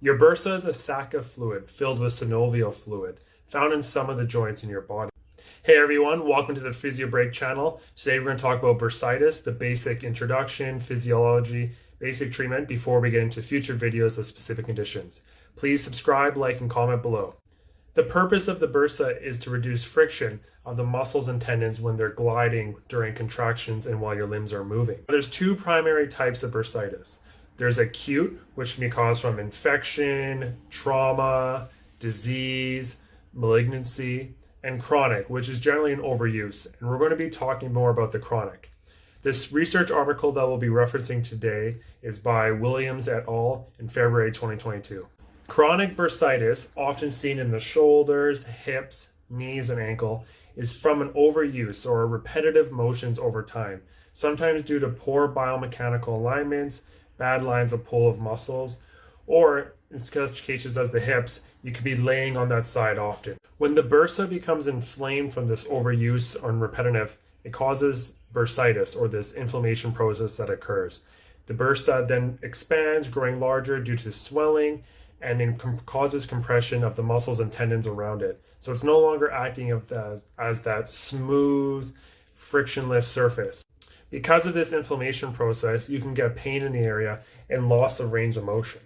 Your bursa is a sac of fluid filled with synovial fluid found in some of the joints in your body. Hey everyone, welcome to the Physio Break channel. Today we're going to talk about bursitis, the basic introduction, physiology, basic treatment before we get into future videos of specific conditions. Please subscribe, like, and comment below. The purpose of the bursa is to reduce friction of the muscles and tendons when they're gliding during contractions and while your limbs are moving. There's two primary types of bursitis. There's acute, which can be caused from infection, trauma, disease, malignancy, and chronic, which is generally an overuse. And we're going to be talking more about the chronic. This research article that we'll be referencing today is by Williams et al. In February 2022. Chronic bursitis, often seen in the shoulders, hips, knees, and ankle, is from an overuse or repetitive motions over time, sometimes due to poor biomechanical alignments, bad lines of pull of muscles, or in such cases as the hips, you could be laying on that side often. When the bursa becomes inflamed from this overuse or repetitive, it causes bursitis, or this inflammation process that occurs. The bursa then expands, growing larger due to swelling, and then causes compression of the muscles and tendons around it. So it's no longer acting as that smooth, frictionless surface. Because of this inflammation process, you can get pain in the area and loss of range of motion.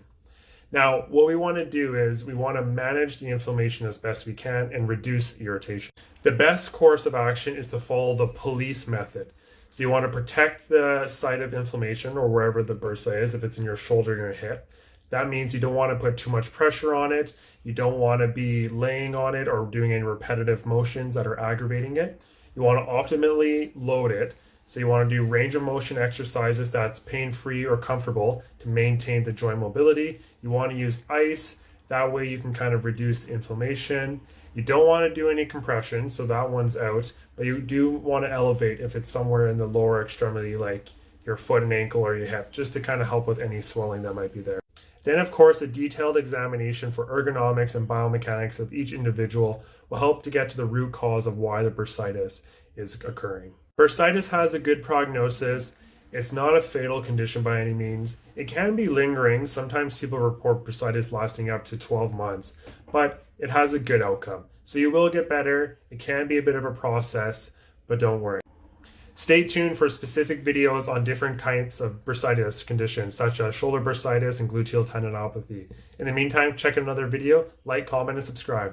Now, what we want to do is we want to manage the inflammation as best we can and reduce irritation. The best course of action is to follow the police method. So you want to protect the site of inflammation, or wherever the bursa is, if it's in your shoulder or your hip. That means you don't want to put too much pressure on it. You don't want to be laying on it or doing any repetitive motions that are aggravating it. You want to optimally load it. So you want to do range of motion exercises that's pain-free or comfortable to maintain the joint mobility. You want to use ice. That way you can kind of reduce inflammation. You don't want to do any compression, so that one's out. But you do want to elevate if it's somewhere in the lower extremity, like your foot and ankle or your hip, just to kind of help with any swelling that might be there. Then, of course, a detailed examination for ergonomics and biomechanics of each individual will help to get to the root cause of why the bursitis is occurring. Bursitis has a good prognosis. It's not a fatal condition by any means. It can be lingering. Sometimes people report bursitis lasting up to 12 months, but it has a good outcome. So you will get better. It can be a bit of a process, but don't worry. Stay tuned for specific videos on different types of bursitis conditions, such as shoulder bursitis and gluteal tendinopathy. In the meantime, check out another video, like, comment, and subscribe.